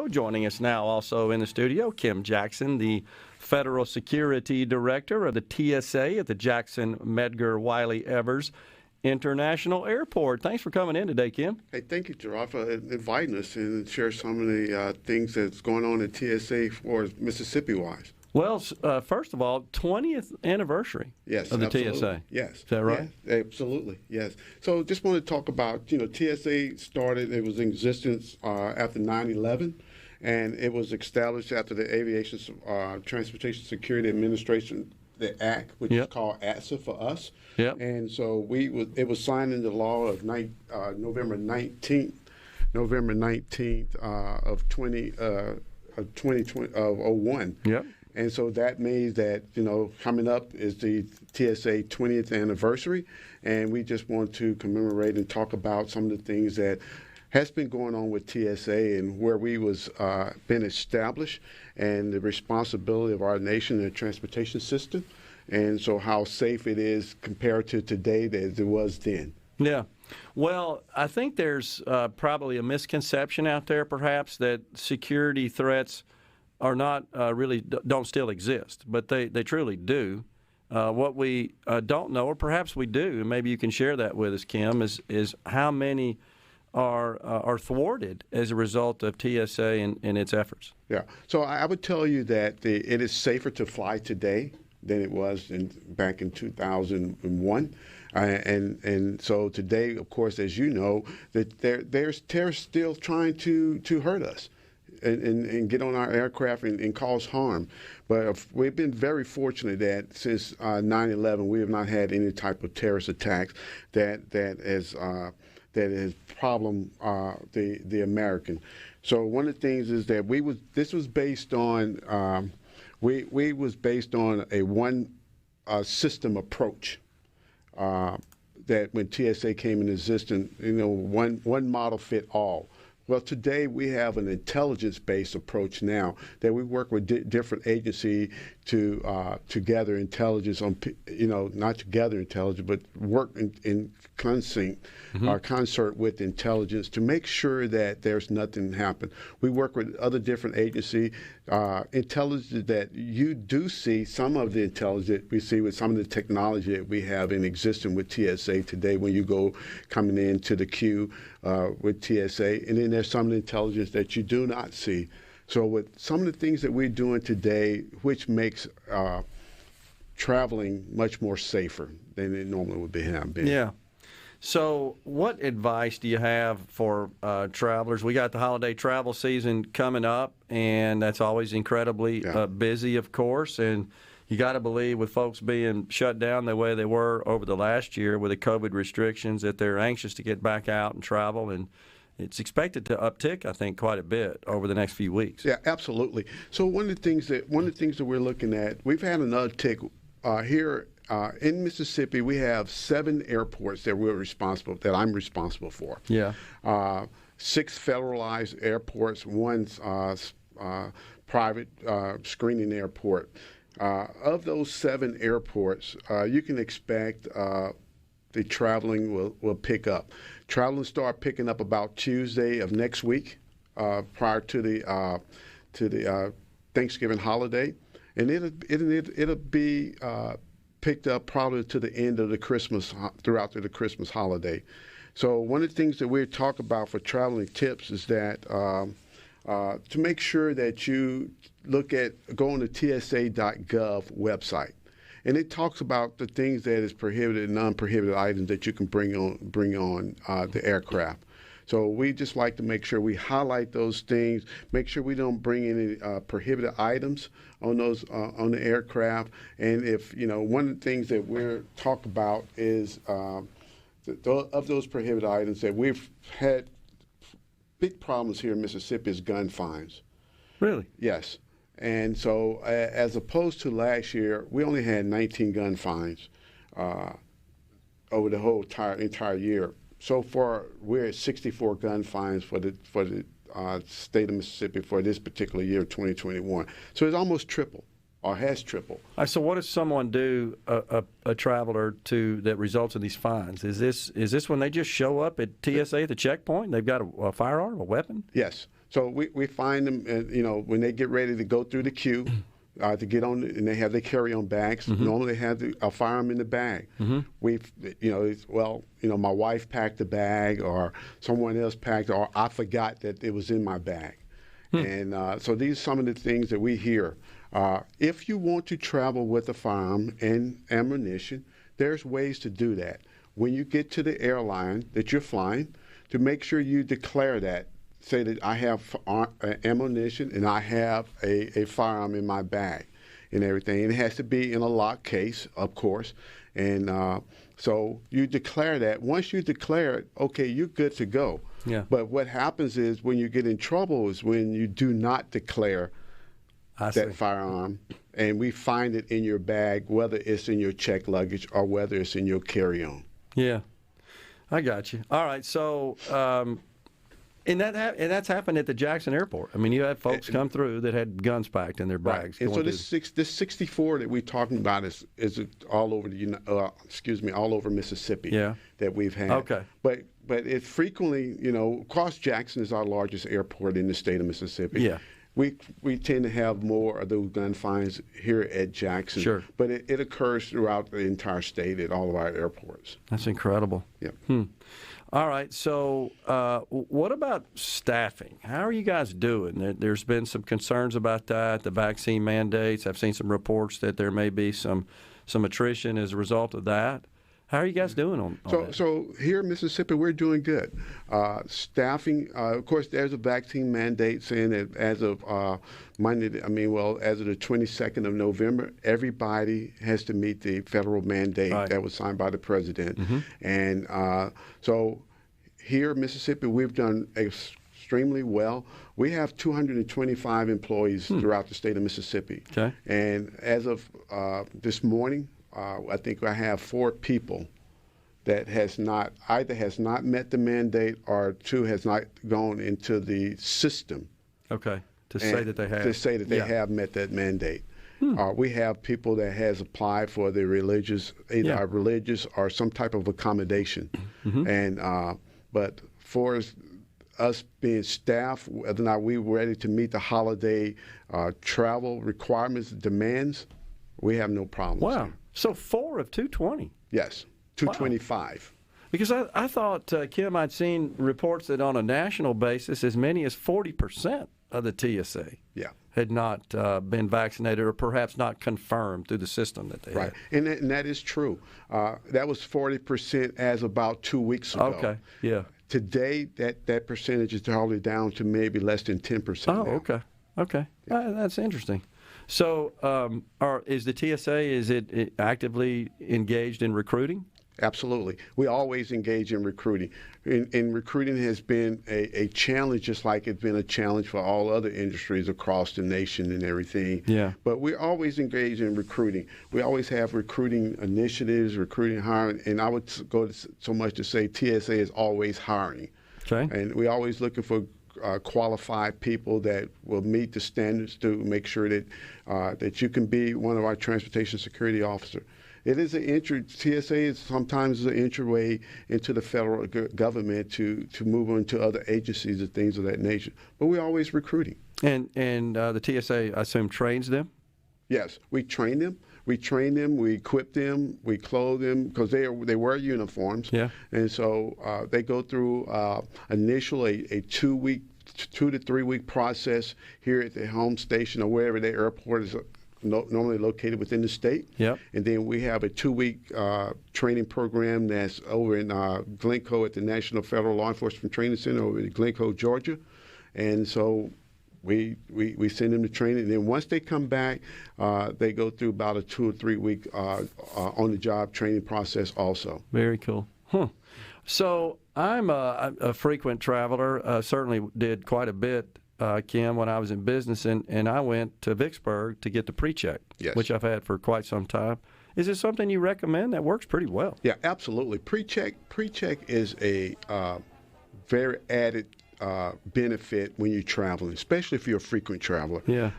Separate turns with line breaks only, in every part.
Joining us now also in the studio, Kim Jackson, the Federal Security Director of the TSA at the Jackson-Medgar Wiley Evers International Airport. Thanks for coming in today, Kim.
Hey, thank you, Gerard, for inviting us and share some of the things that's going on at TSA for Mississippi-wise.
Well, first of all, 20th anniversary of the
absolutely.
TSA.
Yes.
Is that right?
Yeah, absolutely, yes. So just want to talk about, TSA started, it was in existence after 9/11, and it was established after the Aviation Transportation Security Administration, the Act, which is called ATSA for us.
Yep.
And so it was signed into law of November 19th of 2001.
Yep.
And so that means that, coming up is the TSA 20th anniversary, and we just want to commemorate and talk about some of the things that has been going on with TSA and where we was been established and the responsibility of our nation in the transportation system, and so how safe it is compared to today as it was then.
Yeah. Well, I think there's probably a misconception out there, perhaps, that security threats are not really don't still exist, but they truly do. What we don't know, or perhaps we do, and maybe you can share that with us, Kim, is how many are thwarted as a result of TSA and its efforts.
Yeah. So I would tell you that it is safer to fly today than it was back in 2001. And so today, of course, as you know, that there's terrorists still trying to hurt us and get on our aircraft and cause harm. But we've been very fortunate that since 9/11, we have not had any type of terrorist attacks that has problem the American. So one of the things is that this was based on we was based on a one system approach. That when TSA came into existence, one model fit all. Well, today we have an intelligence-based approach now that we work with different agencies to gather intelligence on, not to gather intelligence, but work in concert with intelligence to make sure that there's nothing happen. We work with other different agencies, intelligence that you do see, some of the intelligence we see with some of the technology that we have in existence with TSA today when you go coming into the queue with TSA, and then there's some of the intelligence that you do not see. So with some of the things that we're doing today, which makes traveling much more safer than it normally would have been.
Yeah. So what advice do you have for travelers? We got the holiday travel season coming up, and that's always incredibly busy, of course. And you got to believe with folks being shut down the way they were over the last year with the COVID restrictions that they're anxious to get back out and travel, and it's expected to uptick, I think, quite a bit over the next few weeks.
Yeah, absolutely. So one of the things that we're looking at, we've had an uptick here in Mississippi. We have 7 airports that I'm responsible for.
Yeah.
6 federalized airports, 1 private screening airport. Of those 7 airports, you can expect the traveling will pick up. Traveling start picking up about Tuesday of next week, prior to the Thanksgiving holiday, and it'll be picked up probably to the end of the throughout the Christmas holiday. So one of the things that we talk about for traveling tips is that to make sure that you go on the TSA.gov website. And it talks about the things that is prohibited and non-prohibited items that you can bring on the aircraft. So we just like to make sure we highlight those things, make sure we don't bring any prohibited items on on the aircraft. And if one of the things that we're talking about is of those prohibited items that we've had big problems here in Mississippi is gun fines.
Really?
Yes. And so as opposed to last year, we only had 19 gun fines over the whole entire year. So far, we're at 64 gun fines for the state of Mississippi for this particular year, 2021. So it's almost triple, or has tripled.
So what does someone do, a traveler, that results in these fines? Is this when they just show up at TSA at the checkpoint? They've got a firearm, a weapon?
Yes. So we find them, when they get ready to go through the queue to get on, and they have their carry-on bags.
Mm-hmm.
Normally they have a firearm in the bag.
Mm-hmm.
My wife packed the bag, or someone else packed, or I forgot that it was in my bag. And so these are some of the things that we hear. If you want to travel with a firearm and ammunition, there's ways to do that. When you get to the airline that you're flying, to make sure you declare that. Say that I have ammunition and I have a firearm in my bag and everything. And it has to be in a locked case, of course. And so you declare that. Once you declare it, okay, you're good to go.
Yeah.
But what happens is when you get in trouble is when you do not declare that firearm, and we find it in your bag, whether it's in your checked luggage or whether it's in your carry-on.
Yeah, I got you. All right, so and that's happened at the Jackson Airport. I mean, you had folks come through that had guns packed in their bags.
Right. And so this 64 that we're talking about is all over all over Mississippi.
Yeah.
That we've had.
Okay.
But it frequently, of course, Jackson is our largest airport in the state of Mississippi.
Yeah.
We tend to have more of those gun finds here at Jackson.
Sure.
But it occurs throughout the entire state at all of our airports.
That's incredible.
Yeah.
All right, so what about staffing? How are you guys doing? There's been some concerns about that, the vaccine mandates. I've seen some reports that there may be some attrition as a result of that. How are you guys doing on that?
So here in Mississippi, we're doing good. Staffing, of course, there's a vaccine mandate saying that as of Monday, as of the 22nd of November, everybody has to meet the federal mandate that was signed by the president.
Mm-hmm.
And so here in Mississippi, we've done extremely well. We have 225 employees throughout the state of Mississippi.
Okay.
And as of this morning, I think I have 4 people that either has not met the mandate or 2 has not gone into the system.
Okay, to say that they have.
To say that they have met that mandate. We have people that has applied for the religious, either religious or some type of accommodation.
Mm-hmm.
And but for us being staff, whether or not we were ready to meet the holiday travel requirements, demands, we have no problems.
Wow.
There.
So 4 of 220.
Yes, 225.
Wow. Because I thought, Kim, I'd seen reports that on a national basis, as many as 40% of the TSA had not been vaccinated or perhaps not confirmed through the system that they had.
Right, and that is true. That was 40% as about 2 weeks ago.
Okay, yeah.
Today, that percentage is probably down to maybe less than 10%.
Oh,
now.
okay.
Yeah.
That's interesting. So, is the TSA, is it actively engaged in recruiting?
Absolutely. We always engage in recruiting. And recruiting has been a challenge, just like it's been a challenge for all other industries across the nation and everything.
Yeah.
But we're always engaged in recruiting. We always have recruiting initiatives, recruiting hiring, and I would go so much to say TSA is always hiring.
Okay.
And we're always looking for qualified people that will meet the standards to make sure that that you can be one of our transportation security officers. It is TSA is sometimes an entryway into the federal government to move on to other agencies and things of that nature. But we're always recruiting.
And the TSA, I assume, trains them?
Yes, we train them. We equip them, we clothe them, because they wear uniforms.
Yeah.
And so they go through initially a 2 to 3 week process here at the home station or wherever their airport is normally located within the state.
Yep.
And then we have a 2-week training program that's over in Glencoe at the National Federal Law Enforcement Training Center over in Glencoe, Georgia. And so we send them to training, and then once they come back, they go through about a 2 or 3 week on-the-job training process also.
Very cool. Huh. So I'm a frequent traveler, certainly did quite a bit, Kim, when I was in business, and I went to Vicksburg to get the pre-check,
yes,
which I've had for quite some time. Is it something you recommend? That works pretty well.
Yeah, absolutely. Pre-check is a very added benefit when you're traveling, especially if you're a frequent traveler.
Yeah.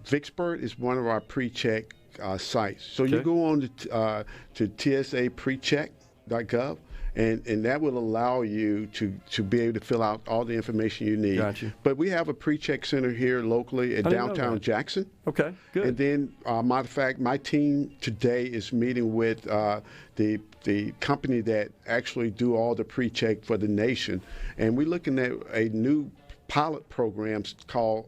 Vicksburg is one of our pre-check sites. So
Okay.
you go on to TSA precheck.gov, and that will allow you to be able to fill out all the information you need.
Gotcha.
But we have a pre-check center here locally in downtown Jackson.
Okay, good.
And then, matter of fact, my team today is meeting with the company that actually do all the pre-check for the nation, and we're looking at a new pilot program called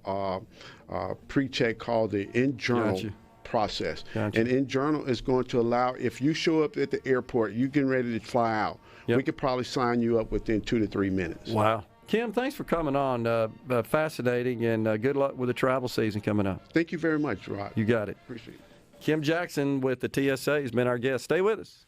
pre-check called the in-journal process.
Gotcha.
And in-journal is going to allow, if you show up at the airport, you getting ready to fly out, we could probably sign you up within 2 to 3 minutes.
Wow. Kim, thanks for coming on. Fascinating, and good luck with the travel season coming up.
Thank you very much, Rod.
You got it.
Appreciate it.
Kim Jackson with the TSA has been our guest. Stay with us.